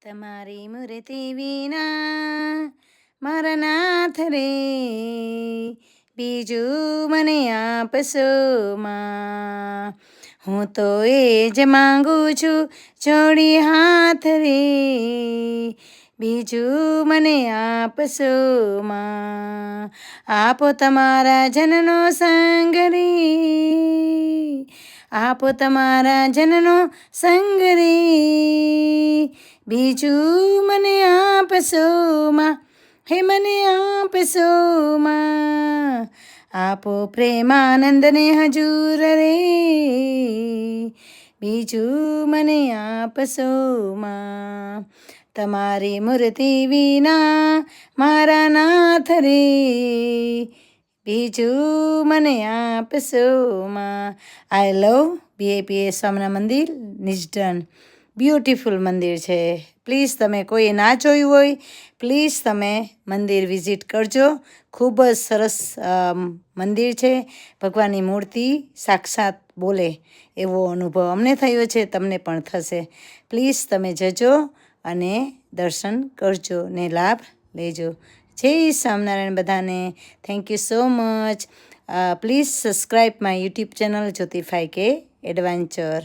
તમારી મૂર્તિ વિના મારા નાથ રે, બીજું મને આપશો માં. હું તો એ જ માંગુ છું જોડી હાથ રે, બીજું મને આપશો માં. આપો તમારા જનનો સંગ રે, આપો તમારા જનનો સંગ રે, બીજું મને આપશો માં, હે મને આપશો માં. આપો પ્રેમાનંદને હજૂર રે, બીજું મને આપશો માં. તમારી મૂર્તિ વિના મારા નાથ રે, બીજું મને આપશો માં. આઈ લવ BAPS સ્વામિનારાયણ મંદિર નિજ્જન. બ્યુટીફુલ મંદિર છે. પ્લીઝ તમે કોઈ ના જોયું હોય પ્લીઝ તમે મંદિર વિઝિટ કરજો. ખૂબ જ સરસ મંદિર છે. ભગવાનની મૂર્તિ સાક્ષાત બોલે એવો અનુભવ અમને થયો છે, તમને પણ થશે. પ્લીઝ તમે જજો અને દર્શન કરજો ને લાભ લેજો. જય સ્વામિનારાયણ બધાને. Thank you so much. Please subscribe my YouTube channel જ્યોતિફાઈ કે એડવેન્ચર.